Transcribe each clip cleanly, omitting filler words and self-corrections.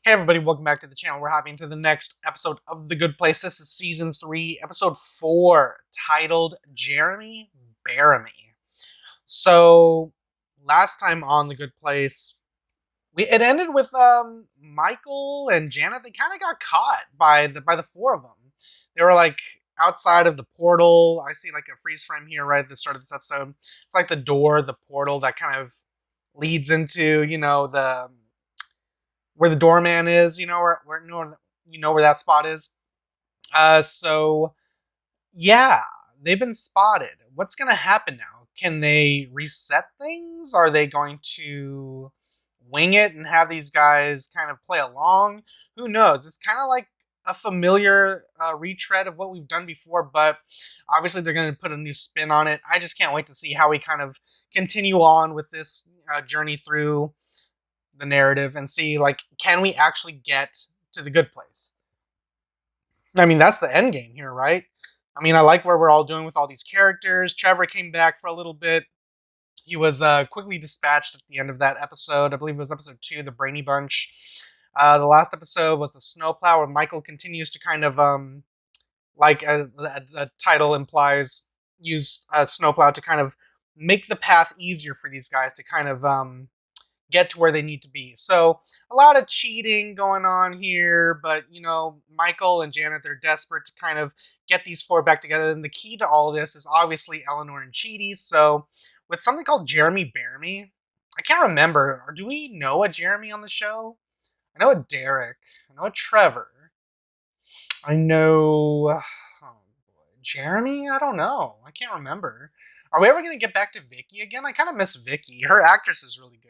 Hey everybody, welcome back to the channel. We're hopping into the next episode of The Good Place. This is Season 3, Episode 4, titled Bearimy. So, last time on The Good Place, it ended with Michael and Janet. They kind of got caught by the four of them. They were like outside of the portal. I see like a freeze frame here right at the start of this episode. It's like the door, the portal that kind of leads into, the where the doorman is, where that spot is. So yeah, they've been spotted. What's gonna happen now? Can they reset things? Are they going to wing it and have these guys kind of play along? Who knows? It's kind of like a familiar retread of what we've done before, but obviously they're going to put a new spin on it. I just can't wait to see how we kind of continue on with this journey through the narrative and see, like, can we actually get to the good place? I mean, that's the end game here, right? I mean, I like where we're all doing with all these characters. Trevor came back for a little bit. He was quickly dispatched at the end of that episode. I believe it was episode 2, the Brainy Bunch. The last episode was the Snowplow, where Michael continues to kind of, like the title implies, use Snowplow to kind of make the path easier for these guys to kind of get to where they need to be. So a lot of cheating going on here, but Michael and Janet, they're desperate to kind of get these four back together. And the key to all this is obviously ELEANOR and Cheaty. So with something called Bearimy, I can't remember. Or do we know a Jeremy on the show? I know a Derek. I know a Trevor. I know Jeremy? I don't know. I can't remember. Are we ever going to get back to Vicky again? I kind of miss Vicky. Her actress is really good.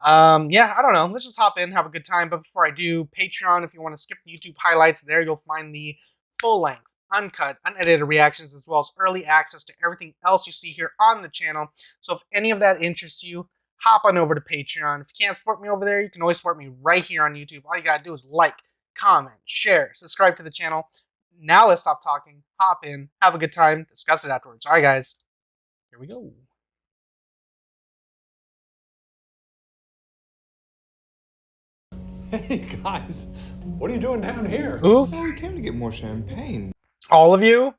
Yeah, I don't know. Let's just hop in, have a good time. But before I do, Patreon, if you want to skip the YouTube highlights, there you'll find the full-length, uncut, unedited reactions, as well as early access to everything else you see here on the channel. So if any of that interests you, hop on over to Patreon. If you can't support me over there, you can always support me right here on YouTube. All you gotta do is like, comment, share, subscribe to the channel. Now let's stop talking, hop in, have a good time, discuss it afterwards. All right, guys, here we go. Hey guys, what are you doing down here? Oof. Oh, we came to get more champagne. All of you?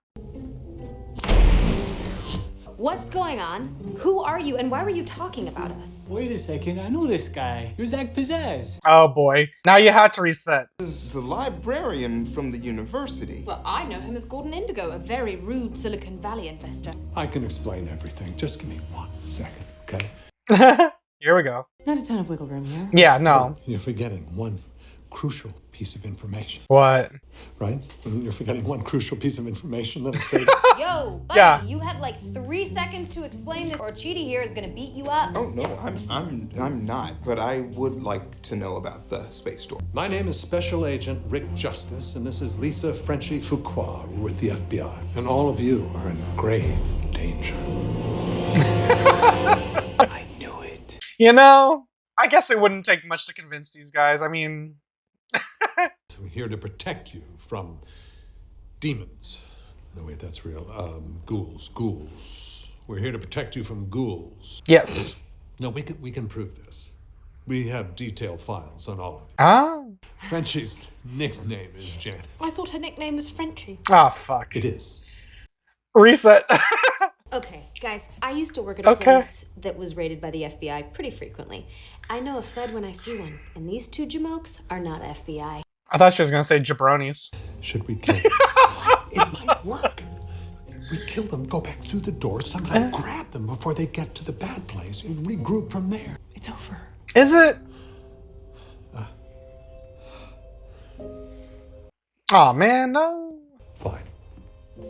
What's going on? Who are you and why were you talking about us? Wait a second, I know this guy. You're Zach Pizzazz. Oh boy. Now you have to reset. This is the librarian from the university. Well, I know him as Gordon Indigo, a very rude Silicon Valley investor. I can explain everything. Just give me 1 second, okay? Here we go. Not a ton of wiggle room here. Yeah, no. You're forgetting one crucial piece of information, What? right? You're forgetting one crucial piece of information. Let me say this. Yo, buddy, Yeah. you have like 3 seconds to explain this or Cheaty here is gonna beat you up. Oh no, I'm not. But I would like to know about the space door. My name is Special Agent Rick Justice, and this is Lisa Frenchy Fuqua. We're with the FBI, and all of you are in grave danger. I knew it. I guess it wouldn't take much to convince these guys. I mean, So we're here to protect you from demons. No, wait, that's real. Ghouls. We're here to protect you from ghouls. yes. No, we can prove this. We have detailed files on all of you. Ah. Frenchie's nickname is Janet. I thought her nickname was Frenchie. Oh, fuck. It is. Reset. Okay, guys, I used to work at a place that was raided by the FBI pretty frequently. I know a Fed when I see one, and these two jamokes are not FBI. I thought she was going to say jabronis. Should we kill them? It might work. We kill them, go back through the door, somehow grab them before they get to the bad place, and regroup from there. It's over. Is it? Oh man, no. Fine. I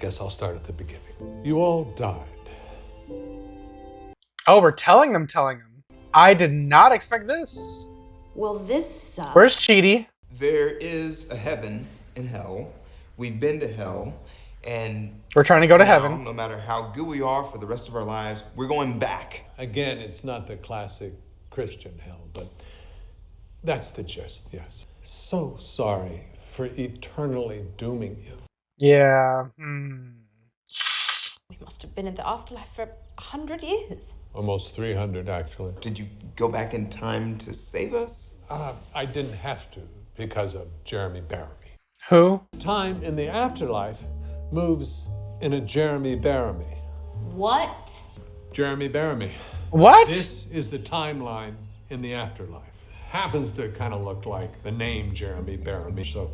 guess I'll start at the beginning. You all died. Oh, we're telling them. I did not expect this. Well, this sucks. Where's Cheaty? There is a heaven and hell. We've been to hell, and We're trying to go to now, heaven. no matter how good we are for the rest of our lives, we're going back. Again, it's not the classic Christian hell, but that's the gist, yes. So sorry for eternally dooming you. Yeah. We must have been in the afterlife for 100 years. Almost 300, actually. Did you go back in time to save us? I didn't have to because of Jeremy Bearimy. Who? Time in the afterlife moves in a Jeremy Bearimy. What? Jeremy Bearimy. What? This is the timeline in the afterlife. Happens to kind of look like the name Jeremy Bearimy, so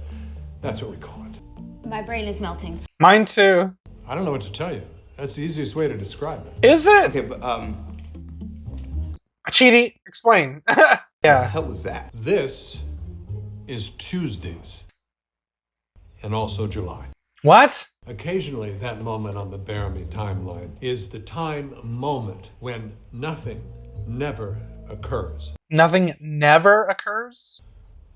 that's what we call it. My brain is melting. Mine too. I don't know what to tell you. That's the easiest way to describe it. Is it? Okay, but Chidi, explain. what the Yeah. hell was that? This is Tuesdays and also July. What? Occasionally, that moment on the Bearimy timeline is the time moment when nothing never occurs. Nothing never occurs?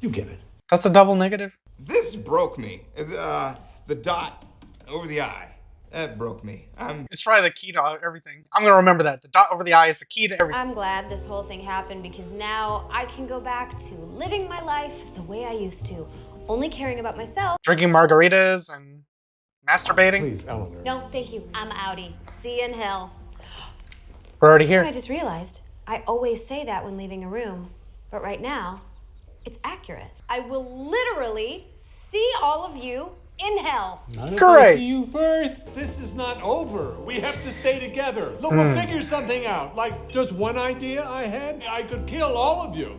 You get it. That's a double negative. This broke me. The dot over the I. That broke me. It's probably the key to everything. I'm gonna remember that. The dot over the I is the key to everything. I'm glad this whole thing happened because now I can go back to living my life the way I used to, only caring about myself. Drinking margaritas and masturbating. Please, Eleanor. No, thank you. I'm outie. See you in hell. We're already I here. just realized I always say that when leaving a room, but right now, it's accurate. I will literally see all of you in hell. Not if Great. I see you first. This is not over. We have to stay together. Look, we'll figure something out. Like, just one idea I had, I could kill all of you.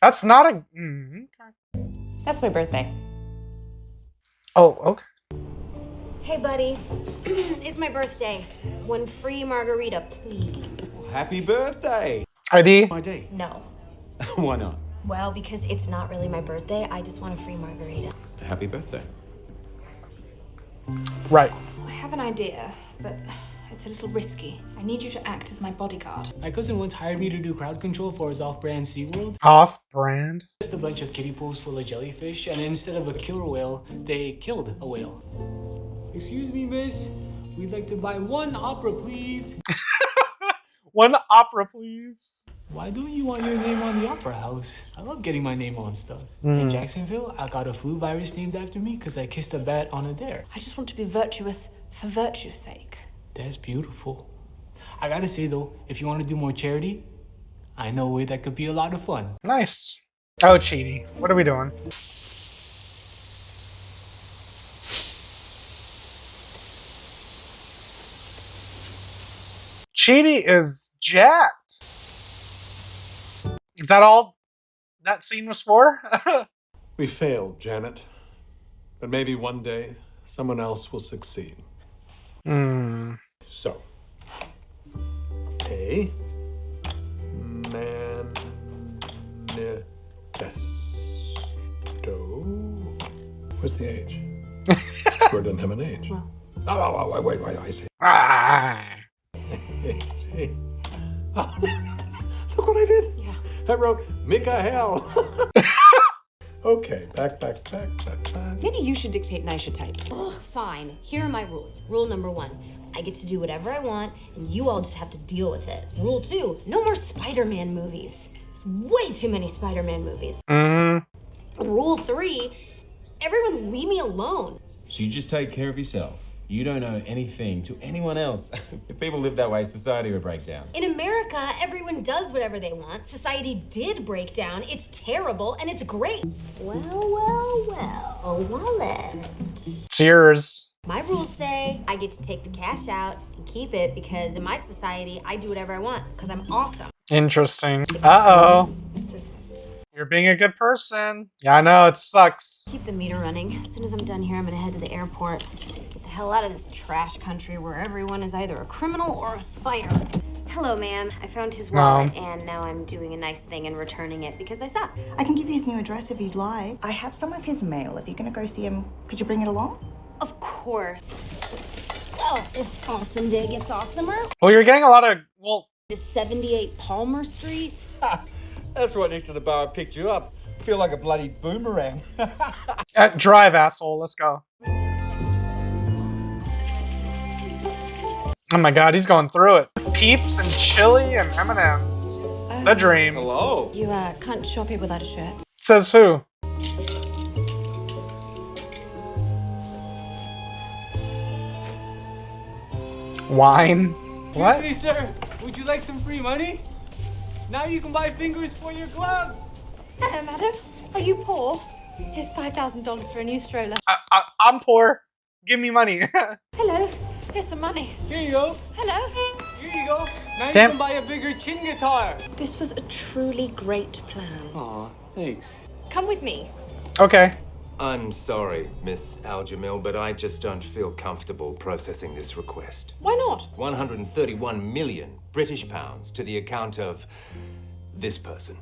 That's not a. Okay. That's my birthday. Oh, okay. Hey, buddy. It's my birthday. One free margarita, please. Happy birthday! ID. My day. No. Why not? Well, because it's not really my birthday. I just want a free margarita. Happy birthday. Right. I have an idea, but it's a little risky. I need you to act as my bodyguard. My cousin once hired me to do crowd control for his off-brand SeaWorld. Off-brand. Just a bunch of kiddie pools full of jellyfish, and instead of a killer whale, they killed a whale. Excuse me, miss. We'd like to buy one opera, please. One opera, please. Why don't you want your name on the Opera House? I love getting my name on stuff. In Jacksonville, I got a flu virus named after me because I kissed a bat on a dare. I just want to be virtuous for virtue's sake. That's beautiful. I gotta say though, if you want to do more charity, I know a way that could be a lot of fun. Nice. Oh, Cheaty. What are we doing? Cheaty is jacked. Is that all that scene was for? We failed, Janet. But maybe one day, someone else will succeed. So, A. Manifesto. Where's the H? Sure doesn't have an H. Oh, wait, I see. Ah. Oh, look what I did. Yeah. I wrote Mikael. Okay, back. Maybe you should dictate and I should type. Ugh, fine. Here are my rules. Rule number 1. I get to do whatever I want, and you all just have to deal with it. Rule 2. No more Spider-Man movies. There's way too many Spider-Man movies. Rule 3. Everyone leave me alone. So you just take care of yourself. You don't owe anything to anyone else. If people live that way, society would break down. In America, everyone does whatever they want. Society did break down. It's terrible, and it's great. Well, wallet. Cheers. My rules say I get to take the cash out and keep it because in my society, I do whatever I want because I'm awesome. Interesting. Uh-oh. Just You're being a good person. Yeah, I know, it sucks. keep the meter running. As soon as I'm done here, I'm gonna head to the airport. Get the hell out of this trash country where everyone is either a criminal or a spider. Hello, ma'am. I found his wallet, and now I'm doing a nice thing and returning it because I suck. I can give you his new address if you'd like. I have some of his mail. If you're gonna go see him, could you bring it along? Of course. Oh, this awesome day gets awesomer. Well, you're getting a lot of, well, This 78 Palmer Street. That's right next to the bar I picked you up. Feel like a bloody boomerang. drive, asshole. Let's go. Oh my god, he's going through it. Peeps and chili and M&M's. The dream. Hello. You can't shop here without a shirt. Says who? Wine? What? Excuse me, sir. Would you like some free money? Now you can buy fingers for your gloves. Hello, madam. Are you poor? Here's $5,000 for a new stroller. I'm poor. Give me money. Hello. Here's some money. Here you go. Hello. Here you go. Now Damn. you can buy a bigger chin guitar. This was a truly great plan. Aw, thanks. Come with me. Okay. I'm sorry, Miss Al-Jamil, but I just don't feel comfortable processing this request. Why not? 131 million British pounds to the account of this person.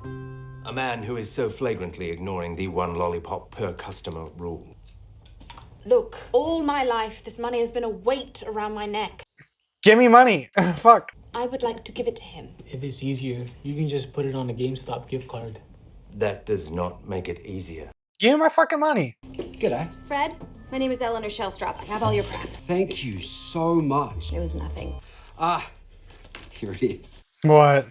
A man who is so flagrantly ignoring the one lollipop per customer rule. Look, all my life, this money has been a weight around my neck. Give me money. Fuck. I would like to give it to him. If it's easier, you can just put it on a GameStop gift card. That does not make it easier. Give me my fucking money. G'day. Fred, my name is ELEANOR Shellstrop. I have all your prep. Thank you so much. It was nothing. Ah, here it is. What?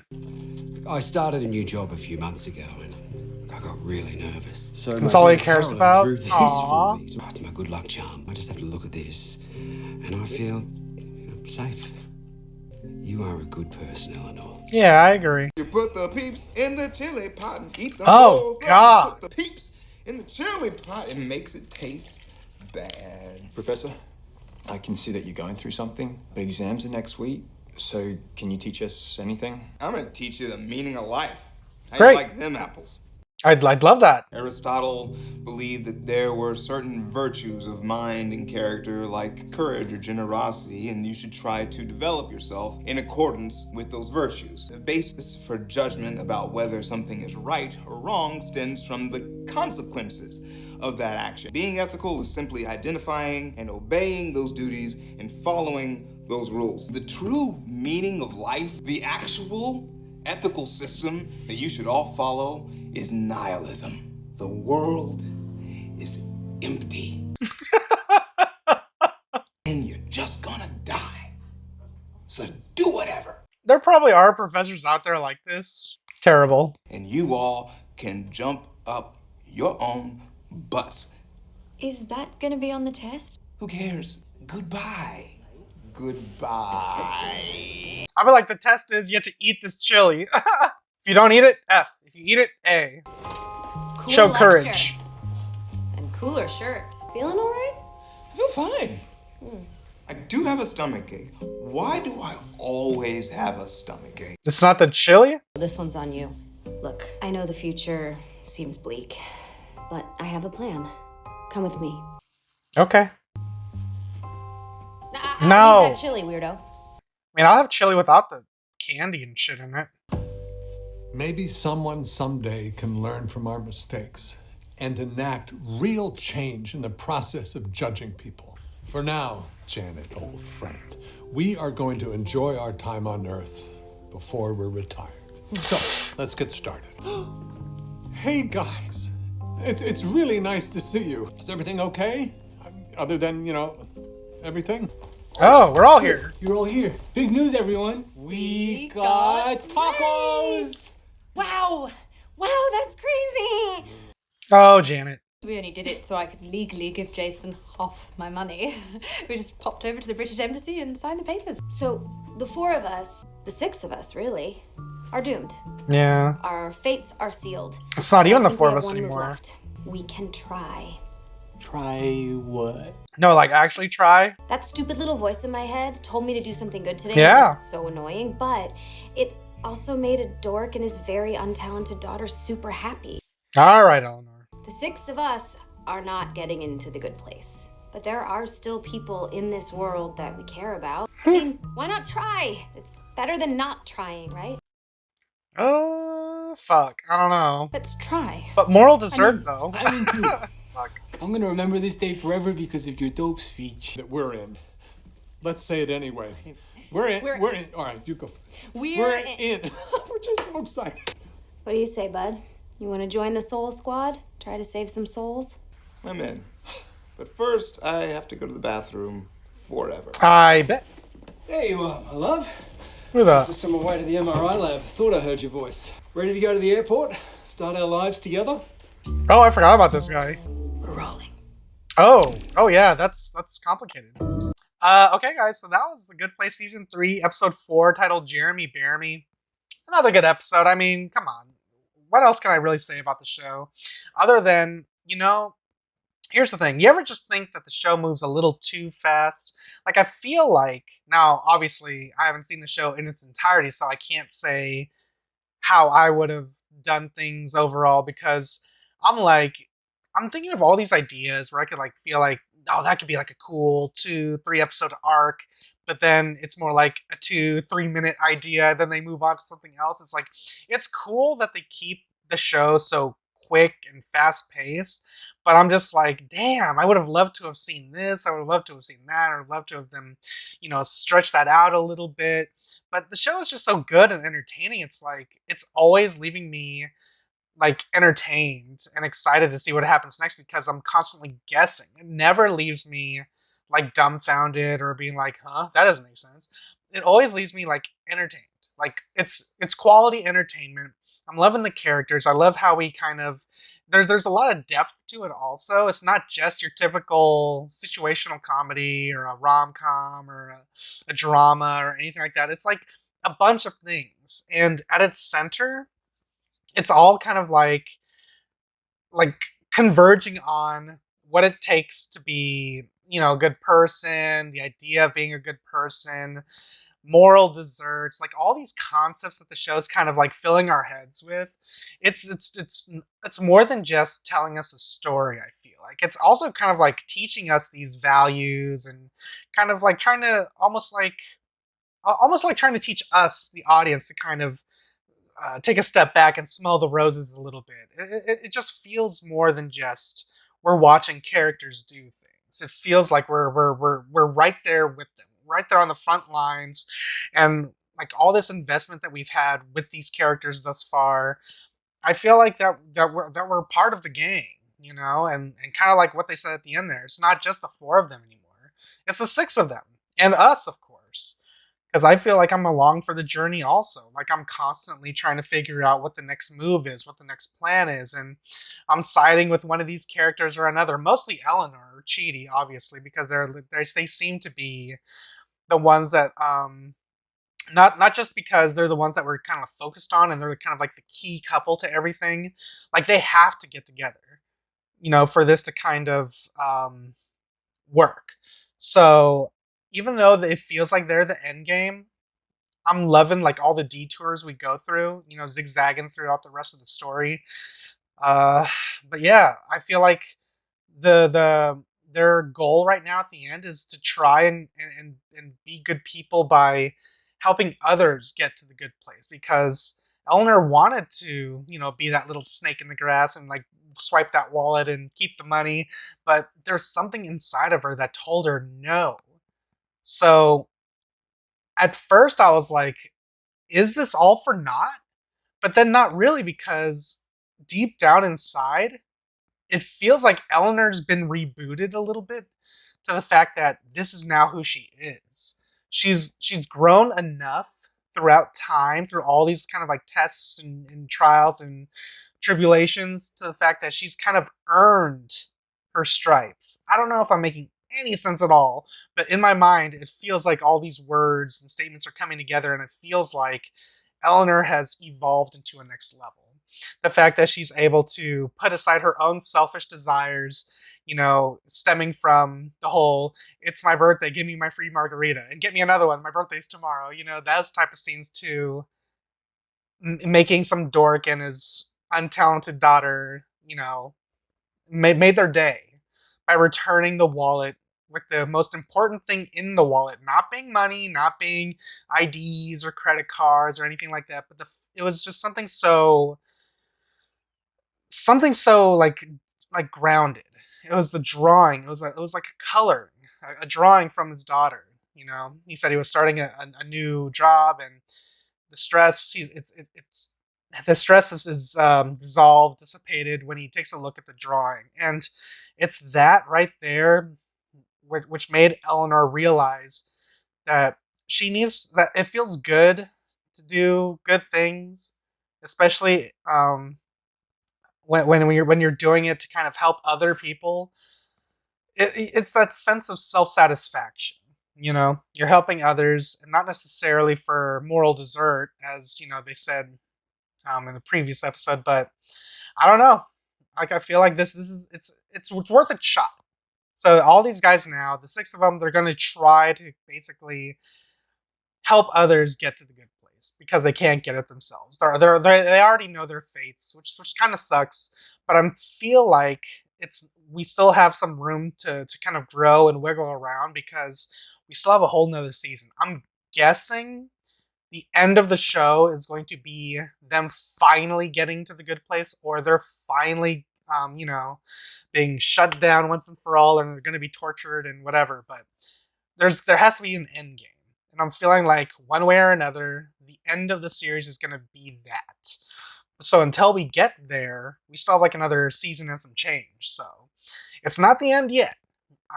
I started a new job a few months ago and I got really nervous. So That's my all he daughter cares Caroline about? drew this Aw. for me. It's my good luck charm. I just have to look at this and I feel safe. You are a good person, Eleanor. Yeah, I agree. You put the peeps in the chili pot and eat the Oh, whole thing. God. Put the peeps in the chili pot. It makes it taste bad. Professor, I can see that you're going through something, but exams are next week, so can you teach us anything? I'm gonna teach you the meaning of life. How Great. you like them apples? I'd love that. Aristotle believed that there were certain virtues of mind and character like courage or generosity, and you should try to develop yourself in accordance with those virtues. The basis for judgment about whether something is right or wrong stems from the consequences of that action. Being ethical is simply identifying and obeying those duties and following those rules. The true meaning of life, the actual ethical system that you should all follow, is nihilism. The world is empty. And you're just gonna die. So do whatever. There probably are professors out there like this. Terrible. And you all can jump up your own butts. Is that gonna be on the test? Who cares? Goodbye. Goodbye. I'll be like, the test is you have to eat this chili. If you don't eat it, F. If you eat it, A. Cool Show lecture. courage. And cooler shirt. Feeling all right? I feel fine. I do have a stomach ache. Why do I always have a stomach ache? It's not the chili? This one's on you. Look, I know the future seems bleak, but I have a plan. Come with me. Okay. I No. need that chili, weirdo. I mean, I'll have chili without the candy and shit in it. Maybe someone someday can learn from our mistakes and enact real change in the process of judging people. For now, Janet, old friend, we are going to enjoy our time on Earth before we're retired. So, let's get started. Hey, guys. It's really nice to see you. Is everything okay? Other than, everything? Oh, we're all here. You're all here. Big news, everyone. We got tacos! Wow! Wow, that's crazy! Oh, Janet. We only did it so I could legally give Jason half my money. We just popped over to the British Embassy and signed the papers. So, the four of us, the six of us, really, are doomed. Yeah. Our fates are sealed. It's not even I the think four we of have us one move anymore. left. We can try. Try what? No, like, actually try. That stupid little voice in my head told me to do something good today. Yeah. It was so annoying, but it also made a dork and his very untalented daughter super happy. All right, Eleanor. The six of us are not getting into the good place, but there are still people in this world that we care about. I mean, why not try? It's better than not trying, right? Fuck. I don't know. Let's try. But moral dessert, though. I'm in too. Fuck. I'm gonna remember this day forever because of your dope speech. That we're in. Let's say it anyway. We're in. We're in. All right, you go. We're in. We're just so excited. What do you say, bud? You want to join the Soul Squad? Try to save some souls? I'm in. But first, I have to go to the bathroom forever. I bet. There you are, my love. Who the? Just on my way to the MRI lab. Thought I heard your voice. Ready to go to the airport? Start our lives together? Oh, I forgot about this guy. We're rolling. Oh yeah, that's complicated. Okay, guys, so that was The Good Place Season 3, Episode 4, titled Jeremy Bearimy. Another good episode. I mean, come on. What else can I really say about the show? Other than, here's the thing. You ever just think that the show moves a little too fast? Like, I feel like, now, obviously, I haven't seen the show in its entirety, so I can't say how I would have done things overall because I'm like, I'm thinking of all these ideas where I could like feel like, oh, that could be like a cool 2-3 episode arc, but then it's more like a 2-3 minute idea, then they move on to something else. It's like it's cool that they keep the show so quick and fast paced, but I'm just like, damn, I would have loved to have seen this, I would have loved to have seen that, I would love to have them, stretch that out a little bit. But the show is just so good and entertaining. It's like it's always leaving me like entertained and excited to see what happens next because I'm constantly guessing. It never leaves me like dumbfounded or being like, "Huh, that doesn't make sense." It always leaves me like entertained. Like it's quality entertainment. I'm loving the characters. I love how we kind of there's a lot of depth to it also. It's not just your typical situational comedy or a rom-com or a drama or anything like that. It's like a bunch of things. And at its center, it's all kind of like converging on what it takes to be, a good person, the idea of being a good person, moral desserts, like all these concepts that the show's kind of like filling our heads with. It's more than just telling us a story, I feel like. It's also kind of like teaching us these values and kind of like trying to almost like trying to teach us, the audience, to kind of take a step back and smell the roses a little bit. It just feels more than just we're watching characters do things. It feels like we're right there with them, right there on the front lines, and like all this investment that we've had with these characters thus far. I feel like that we're part of the gang, and kind of like what they said at the end there. It's not just the four of them anymore; it's the six of them and us, of course, because I feel like I'm along for the journey also. Like I'm constantly trying to figure out what the next move is, what the next plan is, and I'm siding with one of these characters or another. Mostly Eleanor or Chidi, obviously, because they seem to be the ones that not just because they're the ones that we're kind of focused on and they're kind of like the key couple to everything. Like they have to get together, for this to kind of work. So even though it feels like they're the end game, I'm loving like all the detours we go through, zigzagging throughout the rest of the story. Uh, but yeah, I feel like their goal right now at the end is to try and be good people by helping others get to the good place because Eleanor wanted to, be that little snake in the grass and like swipe that wallet and keep the money, but there's something inside of her that told her no. So at first I was like, is this all for naught? But then not really, because deep down inside, it feels like Eleanor's been rebooted a little bit to the fact that this is now who she is. She's grown enough throughout time, through all these kind of like tests and trials and tribulations, to the fact that she's kind of earned her stripes. I don't know if I'm making any sense at all, but in my mind, it feels like all these words and statements are coming together, and it feels like Eleanor has evolved into a next level. The fact that she's able to put aside her own selfish desires, stemming from the whole, it's my birthday, give me my free margarita, and get me another one, my birthday's tomorrow, those type of scenes, to making some dork and his untalented daughter, made their day by returning the wallet with the most important thing in the wallet, not being money, not being IDs or credit cards or anything like that, but it was just something so like grounded. It was the drawing. It was like a color, a drawing from his daughter. He said he was starting a new job, and the stress it's the stress is dissolved, dissipated when he takes a look at the drawing, and it's that right there which made Eleanor realize that that it feels good to do good things, especially when you're doing it to kind of help other people. It's that sense of self satisfaction. You know, you're helping others, and not necessarily for moral dessert, as you know they said in the previous episode. But I don't know. Like I feel like this is it's worth a shot. So all these guys now, the 6 of them, they're going to try to basically help others get to the good place because they can't get it themselves. They already know their fates, which kind of sucks. But I feel like we still have some room to kind of grow and wiggle around because we still have a whole nother season. I'm guessing the end of the show is going to be them finally getting to the good place, or they're finally, being shut down once and for all, and they're going to be tortured and whatever. But there has to be an end game, and I'm feeling like one way or another, the end of the series is going to be that. So until we get there, we still have like another season and some change. So it's not the end yet.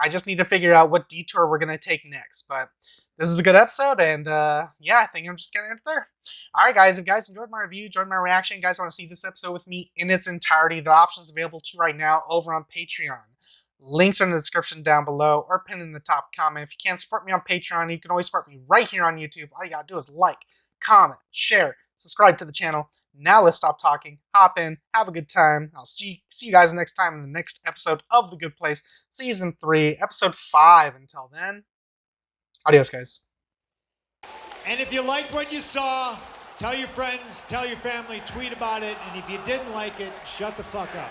I just need to figure out what detour we're going to take next. But this is a good episode, and yeah, I think I'm just going to end it there. All right, guys, if you guys enjoyed my review, enjoyed my reaction, you guys want to see this episode with me in its entirety, the options available to you right now over on Patreon. Links are in the description down below or pinned in the top comment. If you can't support me on Patreon, you can always support me right here on YouTube. All you got to do is like, comment, share, subscribe to the channel. Now let's stop talking, hop in, have a good time. I'll see you guys next time in the next episode of The Good Place, Season 3, Episode 5. Until then, adios, guys. And if you liked what you saw, tell your friends, tell your family, tweet about it. And if you didn't like it, shut the fuck up.